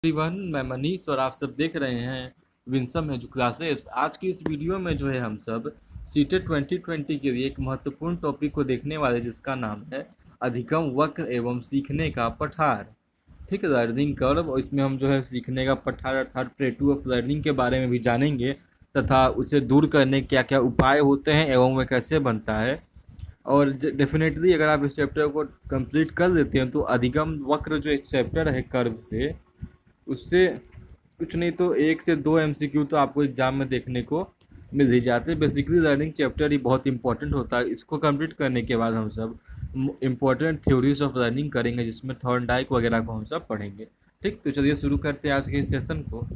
Everyone, मैं मनीष और आप सब देख रहे हैं विंसम एजू क्लासेस। आज की इस वीडियो में जो है हम सब सीटेट 2020 के लिए एक महत्वपूर्ण टॉपिक को देखने वाले, जिसका नाम है अधिगम वक्र एवं सीखने का पठार। ठीक है, लर्निंग कर्व। और इसमें हम जो है सीखने का पठार अर्थात प्लेटू ऑफ लर्निंग के बारे में भी जानेंगे तथा उसे दूर करने के क्या क्या उपाय होते हैं एवं वह कैसे बनता है। और डेफिनेटली अगर आप इस चैप्टर को कंप्लीट कर लेते हैं तो अधिगम वक्र जो एक चैप्टर है कर्व से, उससे कुछ नहीं तो 1 से 2 एमसीक्यू तो आपको एग्जाम में देखने को मिल ही जाते हैं। बेसिकली लर्निंग चैप्टर ही बहुत इंपॉर्टेंट होता है। इसको कंप्लीट करने के बाद हम सब इम्पोर्टेंट थ्योरीज ऑफ लर्निंग करेंगे, जिसमें थॉर्नडाइक वगैरह को हम सब पढ़ेंगे। ठीक, तो चलिए शुरू करते हैं आज के इस सेशन को।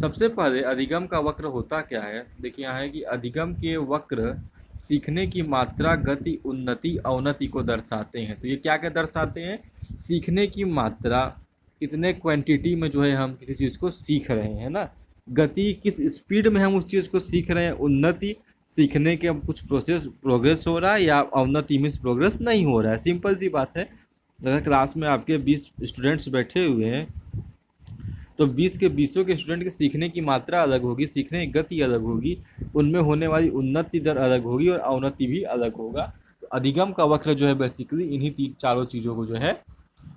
सबसे पहले अधिगम का वक्र होता क्या है। देखिए यहाँ है कि अधिगम के वक्र सीखने की मात्रा, गति, उन्नति, अवनति को दर्शाते हैं। तो ये क्या क्या दर्शाते हैं? सीखने की मात्रा, कितने क्वांटिटी में जो है हम किसी चीज़ को सीख रहे हैं ना। गति, किस स्पीड में हम उस चीज़ को सीख रहे हैं। उन्नति, सीखने के कुछ प्रोग्रेस हो रहा है, या अवनति मीन्स प्रोग्रेस नहीं हो रहा है। सिंपल सी बात है। अगर क्लास में आपके 20 स्टूडेंट्स बैठे हुए हैं तो 20 के 20 के स्टूडेंट के सीखने की मात्रा अलग होगी, सीखने की गति अलग होगी, उनमें होने वाली उन्नति दर अलग होगी और अवनति भी अलग होगा। तो अधिगम का वक्र जो है बेसिकली इन्हीं चारों चीज़ों को जो है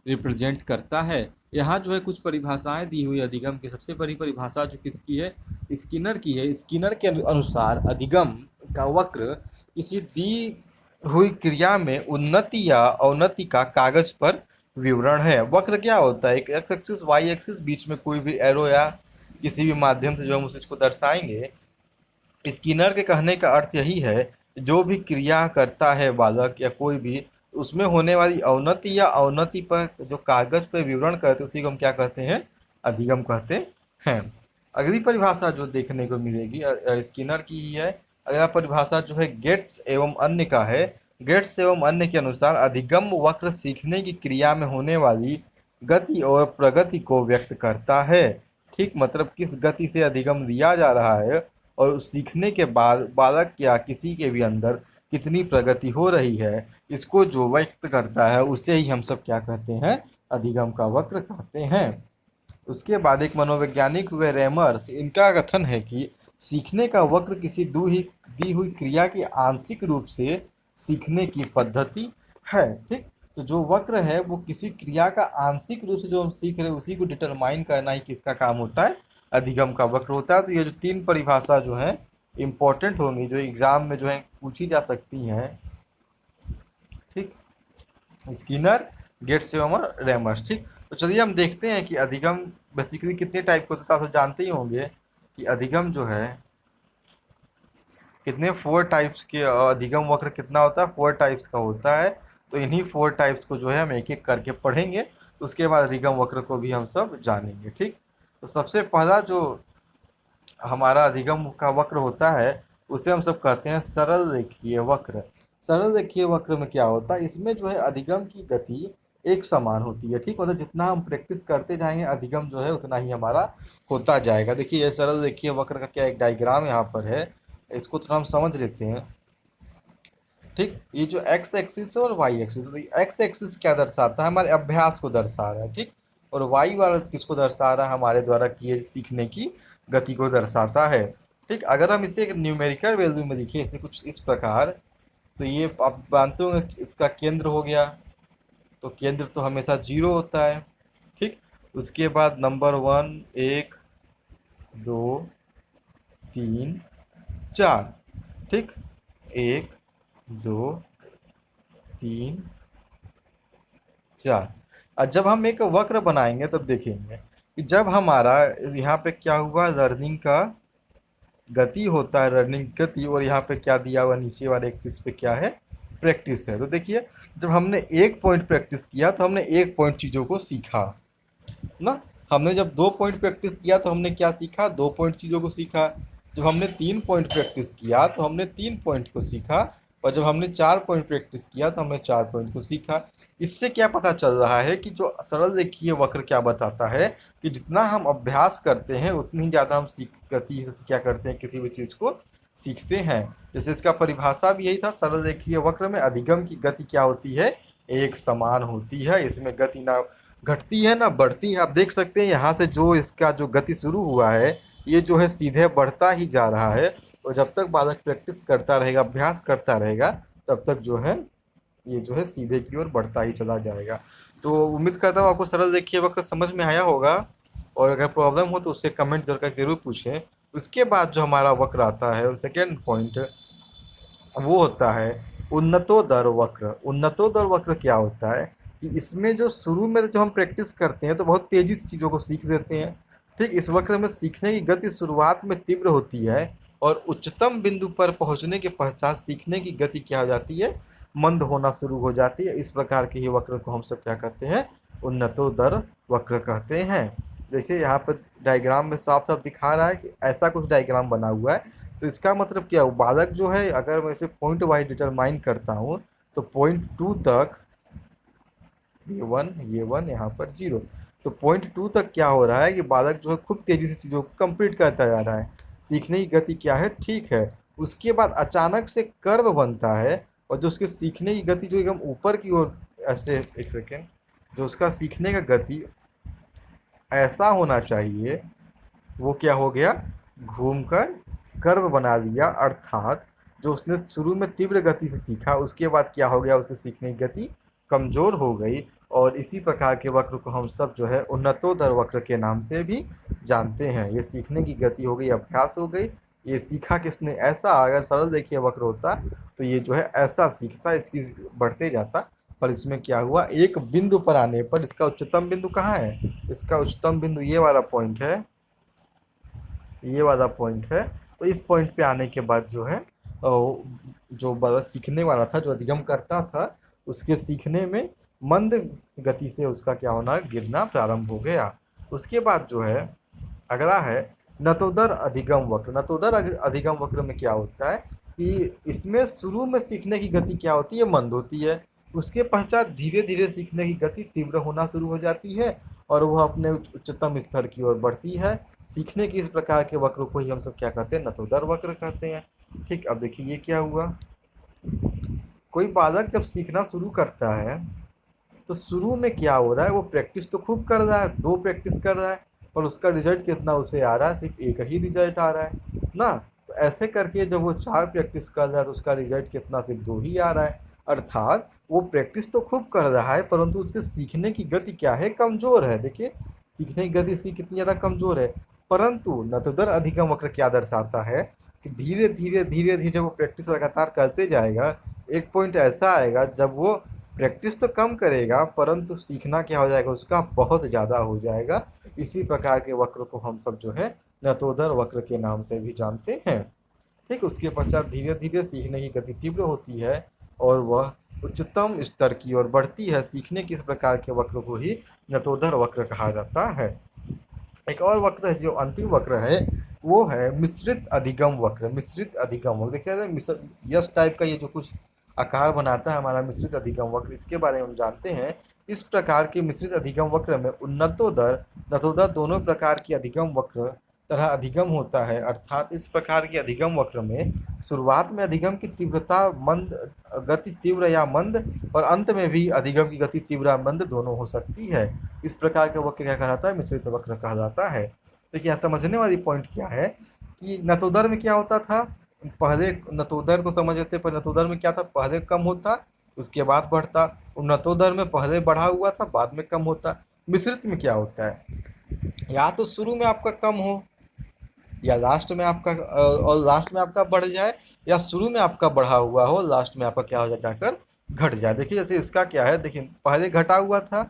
रिप्रेजेंट करता है। यहाँ जो है कुछ परिभाषाएं दी हुई अधिगम की। सबसे बड़ी परिभाषा जो किसकी है? स्किनर की है। स्किनर के अनुसार अधिगम का वक्र किसी दी हुई क्रिया में उन्नति या अवनति का कागज पर विवरण है। वक्र क्या होता है? एक एक्स एक्सिस वाई एक्सिस, बीच में कोई भी एरो या किसी भी माध्यम से जो हम उसको दर्शाएंगे। स्किनर के कहने का अर्थ यही है, जो भी क्रिया करता है बालक या कोई भी, उसमें होने वाली अवनति या अवनति पर जो कागज पर विवरण करते हैं उसी को हम क्या कहते हैं? अधिगम कहते हैं। अगली परिभाषा जो देखने को मिलेगी स्किनर की ही है। अगला परिभाषा जो है गेट्स एवं अन्य का है। गेट्स एवं अन्य के अनुसार अधिगम वक्र सीखने की क्रिया में होने वाली गति और प्रगति को व्यक्त करता है। ठीक, मतलब किस गति से अधिगम दिया जा रहा है और सीखने के बाद बालक या किसी के भी अंदर कितनी प्रगति हो रही है, इसको जो व्यक्त करता है उसे ही हम सब क्या कहते हैं? अधिगम का वक्र कहते हैं। उसके बाद एक मनोवैज्ञानिक हुए रेमर्स, इनका कथन है कि सीखने का वक्र किसी दी हुई क्रिया की आंशिक रूप से सीखने की पद्धति है। ठीक, तो जो वक्र है वो किसी क्रिया का आंशिक रूप से जो हम सीख रहे हैं उसी को डिटरमाइन करना ही किसका काम होता है? अधिगम का वक्र होता है। तो ये जो 3 परिभाषा जो है इंपॉर्टेंट होंगी, जो एग्जाम में जो है पूछी जा सकती हैं। ठीक, स्किनर, गेट्स एवं रेमर्स। ठीक, तो चलिए हम देखते हैं कि अधिगम बेसिकली कितने टाइप के होता है। आप जानते ही होंगे कि अधिगम जो है कितने 4 टाइप्स के अधिगम वक्र कितना होता है? 4 टाइप्स का होता है। तो इन्हीं 4 टाइप्स को जो है हम एक एक करके पढ़ेंगे। उसके बाद अधिगम वक्र को भी हम सब जानेंगे। ठीक, तो सबसे पहला जो हमारा अधिगम का वक्र होता है उसे हम सब कहते हैं सरल रेखीय वक्र। सरल रेखीय वक्र में क्या होता है? इसमें जो है अधिगम की गति एक समान होती है। ठीक, मतलब जितना हम प्रैक्टिस करते जाएंगे अधिगम जो है उतना ही हमारा होता जाएगा। देखिए ये सरल रेखीय वक्र का क्या एक डायग्राम यहाँ पर है, इसको थोड़ा हम समझ लेते हैं। ठीक, ये जो एक्स एक्सिस है और वाई एक्सिस, तो एक्स एक्सिस क्या दर्शाता है? हमारे अभ्यास को दर्शा रहा है। ठीक, और वाई वाला किसको दर्शा रहा है? हमारे द्वारा किए सीखने की गति को दर्शाता है। ठीक, अगर हम इसे एक न्यूमेरिकल वैल्यू में लिखे इसे कुछ इस प्रकार, तो ये आप जानते होंगे इसका केंद्र हो गया। तो केंद्र तो हमेशा 0 होता है। ठीक, उसके बाद नंबर 1, 1, 2, 3, 4। ठीक, 1, 2, 3, 4। और जब हम एक वक्र बनाएंगे तब देखेंगे कि जब हमारा यहाँ पे क्या हुआ, लर्निंग का गति होता है, रनिंग गति, और यहाँ पे क्या दिया हुआ नीचे वाले एक्सिस पे क्या है? प्रैक्टिस है। तो देखिए जब हमने एक पॉइंट प्रैक्टिस किया तो हमने एक पॉइंट चीज़ों को सीखा ना। हमने जब 2 पॉइंट प्रैक्टिस किया तो हमने क्या सीखा? 2 पॉइंट चीज़ों को सीखा। जब हमने 3 पॉइंट प्रैक्टिस किया तो हमने 3 पॉइंट को सीखा। और जब हमने 4 पॉइंट प्रैक्टिस किया तो हमने 4 पॉइंट को सीखा। इससे क्या पता चल रहा है कि जो सरल रेखीय वक्र क्या बताता है कि जितना हम अभ्यास करते हैं उतनी ही ज़्यादा हम गति से क्या करते हैं? किसी भी चीज़ को सीखते हैं। जैसे इसका परिभाषा भी यही था, सरल रेखीय वक्र में अधिगम की गति क्या होती है? एक समान होती है। इसमें गति ना घटती है ना बढ़ती है। आप देख सकते हैं यहाँ से जो इसका जो गति शुरू हुआ है, ये जो है सीधे बढ़ता ही जा रहा है। और जब तक बालक प्रैक्टिस करता रहेगा, अभ्यास करता रहेगा, तब तक जो है ये जो है सीधे की ओर बढ़ता ही चला जाएगा। तो उम्मीद करता हूँ आपको सरल देखिए वक्त समझ में आया होगा। और अगर प्रॉब्लम हो तो उससे कमेंट करके जरूर पूछें। उसके बाद जो हमारा वक्र आता है, सेकेंड पॉइंट, वो होता है उन्नतोदर वक्र। उन्नतोदर वक्र क्या होता है कि इसमें जो शुरू में जब हम प्रैक्टिस करते हैं तो बहुत तेज़ी से चीज़ों को सीख देते हैं। ठीक, इस वक्र में सीखने की गति शुरुआत में तीव्र होती है और उच्चतम बिंदु पर पहुंचने के पश्चात सीखने की गति क्या हो जाती है, मंद होना शुरू हो जाती है। इस प्रकार के ही वक्र को हम सब क्या कहते हैं, उन्नतोदर वक्र कहते हैं। देखिए यहाँ पर डायग्राम में साफ साफ दिखा रहा है कि ऐसा कुछ डायग्राम बना हुआ है। तो इसका मतलब क्या हुआ, बालक जो है, अगर मैं इसे पॉइंट वाइज डिटरमाइन करता हूँ तो पॉइंट 2 तक ये वन यहाँ पर 0। तो पॉइंट 2 तक क्या हो रहा है कि बालक जो है खूब तेज़ी से चीज़ों को कंप्लीट करता जा रहा है, सीखने की गति क्या है, ठीक है। उसके बाद अचानक से कर्व बनता है और जो उसके सीखने की गति जो एकदम ऊपर की ओर, ऐसे एक सेकेंड, जो उसका सीखने का गति ऐसा होना चाहिए, वो क्या हो गया, घूमकर कर्व बना दिया। अर्थात जो उसने शुरू में तीव्र गति से सीखा, उसके बाद क्या हो गया, उसके सीखने की गति कमज़ोर हो गई। और इसी प्रकार के वक्र को हम सब जो है उन्नतोदर वक्र के नाम से भी जानते हैं। ये सीखने की गति हो गई, अभ्यास हो गई, ये सीखा किसने, ऐसा अगर सरल देखिए वक्र होता तो ये जो है ऐसा सीखता, इसकी बढ़ते जाता। पर इसमें क्या हुआ, एक बिंदु पर आने पर, इसका उच्चतम बिंदु कहाँ है, इसका उच्चतम बिंदु ये वाला पॉइंट है, ये वाला पॉइंट है। तो इस पॉइंट पे आने के बाद जो है जो बड़ा सीखने वाला था, जो अधिगम करता था, उसके सीखने में मंद गति से उसका क्या होना, गिरना प्रारंभ हो गया। उसके बाद जो है अगला है नतोदर अधिगम वक्र। नतोदर अधिगम वक्र में क्या होता है कि इसमें शुरू में सीखने की गति क्या होती है, मंद होती है। उसके पश्चात धीरे धीरे सीखने की गति तीव्र होना शुरू हो जाती है और वह अपने उच्चतम स्तर की ओर बढ़ती है। सीखने के इस प्रकार के वक्र को ही हम सब क्या कहते हैं, नतोदर वक्र कहते हैं। ठीक, अब देखिए ये क्या हुआ, कोई बालक जब सीखना शुरू करता है तो शुरू में क्या हो रहा है, वो प्रैक्टिस तो खूब कर रहा है, 2 प्रैक्टिस कर रहा है, पर उसका रिजल्ट कितना उसे आ रहा है, सिर्फ एक ही रिजल्ट आ रहा है ना। तो ऐसे करके जब वो 4 प्रैक्टिस कर रहा है तो उसका रिजल्ट कितना, सिर्फ 2 ही आ रहा है। अर्थात वो प्रैक्टिस तो खूब कर रहा है परंतु उसके सीखने की गति क्या है, कमज़ोर है। देखिए सीखने की गति इसकी कितनी ज़्यादा कमज़ोर है। परंतु नतोदर अधिगम वक्र क्या दर्शाता है कि धीरे धीरे धीरे धीरे वो प्रैक्टिस लगातार करते जाएगा। एक पॉइंट ऐसा आएगा जब वो प्रैक्टिस तो कम करेगा परंतु सीखना क्या हो जाएगा, उसका बहुत ज़्यादा हो जाएगा। इसी प्रकार के वक्र को हम सब जो है नतोदर वक्र के नाम से भी जानते हैं। ठीक, उसके पश्चात धीरे धीरे सीखने की गति तीव्र होती है और वह उच्चतम स्तर की ओर बढ़ती है। सीखने के इस प्रकार के वक्र को ही नतोदर वक्र कहा जाता है। एक और वक्र है जो अंतिम वक्र है, वो है मिश्रित अधिगम वक्र। मिश्रित अधिगम वक्र देखिए यस टाइप का ये जो कुछ आकार बनाता है हमारा मिश्रित अधिगम वक्र, इसके बारे में हम जानते हैं। इस प्रकार के मिश्रित अधिगम वक्र में उन्नतोदर नतोदर दोनों प्रकार की अधिगम वक्र तरह अधिगम होता है। अर्थात इस प्रकार के अधिगम वक्र में शुरुआत में अधिगम की तीव्रता मंद, गति तीव्र या मंद, और अंत में भी अधिगम की गति तीव्र या मंद दोनों हो सकती है। इस प्रकार का वक्र क्या कहलाता है, मिश्रित वक्र कहा जाता है। देखिए यहाँ समझने वाली पॉइंट क्या है कि नतोदर में क्या होता था, पहले नतोदर को समझ लेते, पर नतोदर में क्या था, पहले कम होता उसके बाद बढ़ता। नतोदर में पहले बढ़ा हुआ था बाद में कम होता। मिश्रित में क्या होता है, या तो शुरू में आपका कम हो या लास्ट में आपका और लास्ट में आपका बढ़ जाए, या शुरू में आपका बढ़ा हुआ हो लास्ट में आपका क्या हो जाए, जाकर घट जाए। देखिए जैसे इसका क्या है, देखिए पहले घटा हुआ था,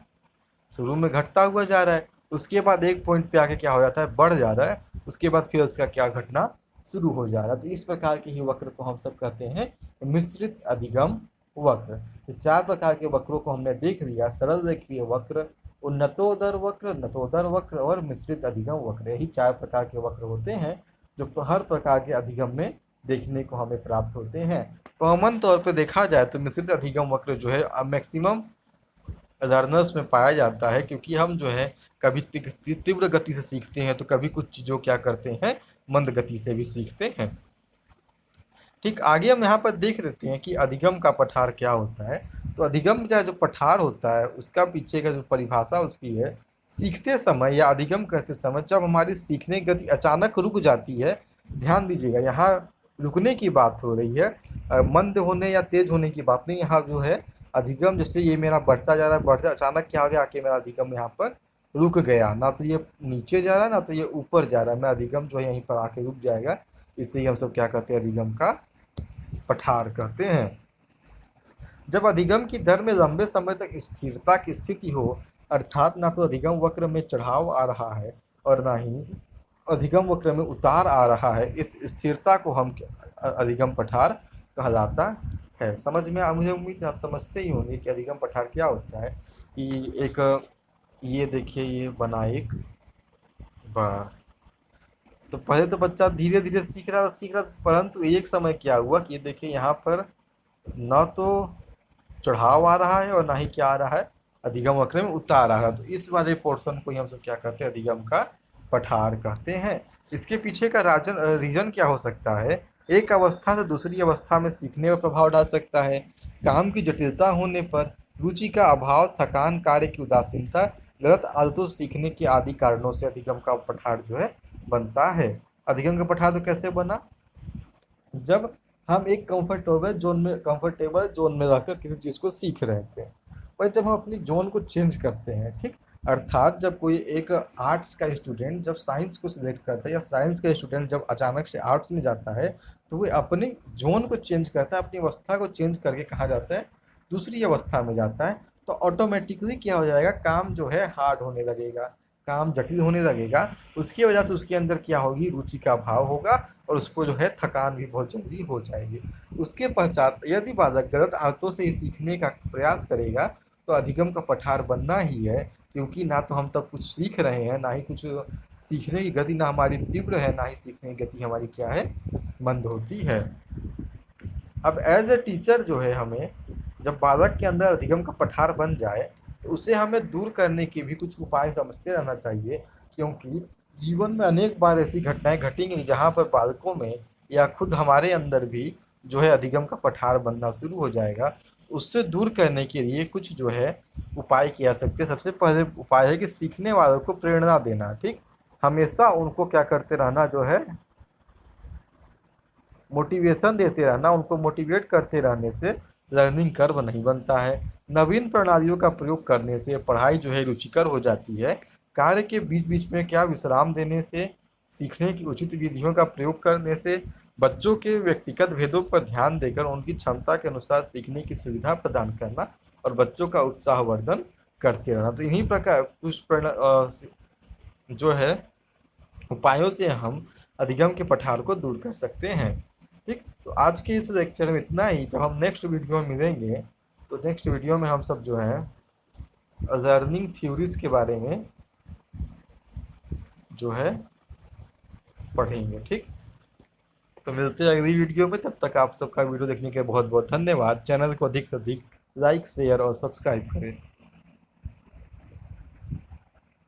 शुरू में घटता हुआ जा रहा है, उसके बाद एक पॉइंट पे आके क्या हो जाता है, बढ़ जा रहा है, उसके बाद फिर उसका क्या घटना शुरू हो जा रहा है। तो इस प्रकार के ही वक्र को हम सब कहते हैं मिश्रित अधिगम वक्र। तो 4 प्रकार के वक्रों को हमने देख लिया, सरल रेखीय वक्र, उन्नतोदर वक्र, नतोदर वक्र और मिश्रित अधिगम वक्र। यही 4 प्रकार के वक्र होते हैं जो हर प्रकार के अधिगम में देखने को हमें प्राप्त होते हैं। कॉमन तौर पर देखा जाए तो मिश्रित अधिगम वक्र जो है मैक्सिमम लर्नर्स में पाया जाता है, क्योंकि हम जो है कभी तीव्र गति से सीखते हैं तो कभी कुछ चीज़ों क्या करते हैं, मंद गति से भी सीखते हैं। ठीक, आगे हम यहाँ पर देख लेते हैं कि अधिगम का पठार क्या होता है। तो अधिगम का जो पठार होता है उसका पीछे का जो परिभाषा उसकी है, सीखते समय या अधिगम करते समय जब हमारी सीखने की गति अचानक रुक जाती है। ध्यान दीजिएगा, यहाँ रुकने की बात हो रही है, मंद होने या तेज होने की बात नहीं। यहाँ जो है अधिगम, जैसे ये मेरा बढ़ता जा रहा है, बढ़ता अचानक क्या हो गया, आके मेरा अधिगम यहाँ पर रुक गया, ना तो ये नीचे जा रहा है ना तो ये ऊपर जा रहा है, मेरा अधिगम जो है यहीं पर आके रुक जाएगा। इसे ही हम सब क्या कहते हैं, अधिगम का पठार कहते हैं। जब अधिगम की दर में लंबे समय तक स्थिरता की स्थिति हो, अर्थात ना तो अधिगम वक्र में चढ़ाव आ रहा है और ना ही अधिगम वक्र में उतार आ रहा है, इस स्थिरता को हम अधिगम पठार कहलाता है। समझ में मुझे उम्मीद है आप समझते ही होंगे कि अधिगम पठार क्या होता है। कि एक, ये देखिए ये बना एक, बस। तो पहले तो बच्चा धीरे धीरे सीख रहा था, परंतु एक समय क्या हुआ कि ये देखिए यहाँ पर ना तो चढ़ाव आ रहा है और ना ही क्या आ रहा है, अधिगम वक्र में उतार आ रहा है। तो इस वाले पोर्शन को ही हम सब क्या कहते हैं, अधिगम का पठार कहते हैं। इसके पीछे का रीजन क्या हो सकता है, एक अवस्था से दूसरी अवस्था में सीखने पर प्रभाव डाल सकता है, काम की जटिलता होने पर, रुचि का अभाव, थकान, कार्य की उदासीनता, गलत आदतों से सीखने के आदि कारणों से अधिगम का पठार जो है बनता है। अधिगम का पठार तो कैसे बना, जब हम एक कंफर्टेबल जोन में रहकर किसी चीज़ को सीख रहे थे, और जब हम अपनी जोन को चेंज करते हैं, ठीक, अर्थात जब कोई एक आर्ट्स का स्टूडेंट जब साइंस को सिलेक्ट करता है, या साइंस का स्टूडेंट जब अचानक से आर्ट्स में जाता है, तो वो अपनी जोन को चेंज करता है, अपनी अवस्था को चेंज करके कहाँ जाता है, दूसरी अवस्था में जाता है। तो ऑटोमेटिकली क्या हो जाएगा, काम जो है हार्ड होने लगेगा, काम जटिल होने लगेगा। उसकी वजह से उसके अंदर क्या होगी, रुचि का अभाव होगा और उसको जो है थकान भी बहुत जल्दी हो जाएगी। उसके पश्चात यदि बालक गलत आदतों से ही सीखने का प्रयास करेगा तो अधिगम का पठार बनना ही है, क्योंकि ना तो हम तब कुछ सीख रहे हैं, ना ही कुछ सीखने की गति ना हमारी तीव्र है, ना ही सीखने की गति हमारी क्या है, मंद होती है। अब एज ए टीचर जो है, हमें जब बालक के अंदर अधिगम का पठार बन जाए तो उसे हमें दूर करने के भी कुछ उपाय समझते रहना चाहिए, क्योंकि जीवन में अनेक बार ऐसी घटनाएं घटेंगी जहाँ पर बालकों में या खुद हमारे अंदर भी जो है अधिगम का पठार बनना शुरू हो जाएगा। उससे दूर करने के लिए कुछ जो है उपाय किया सकते हैं। सबसे पहले उपाय है कि सीखने वालों को प्रेरणा देना, ठीक, हमेशा उनको क्या करते रहना, जो है मोटिवेशन देते रहना, उनको मोटिवेट करते रहने से लर्निंग कर्व नहीं बनता है। नवीन प्रणालियों का प्रयोग करने से पढ़ाई जो है रुचिकर हो जाती है। कार्य के बीच बीच में क्या विश्राम देने से, सीखने की उचित विधियों का प्रयोग करने से, बच्चों के व्यक्तिगत भेदों पर ध्यान देकर उनकी क्षमता के अनुसार सीखने की सुविधा प्रदान करना और बच्चों का उत्साहवर्धन करते रहना। तो इन्हीं प्रकार कुछ जो है उपायों से हम अधिगम के पठार को दूर कर सकते हैं। ठीक, तो आज के इस लेक्चर में इतना ही। जब हम नेक्स्ट वीडियो में मिलेंगे तो नेक्स्ट वीडियो में हम सब जो है लर्निंग थ्योरीज के बारे में जो है पढ़ेंगे। ठीक, तो मिलते हैं अगली वीडियो में, तब तक आप सबका वीडियो देखने के लिए बहुत बहुत धन्यवाद। चैनल को अधिक से अधिक लाइक, शेयर और सब्सक्राइब करें।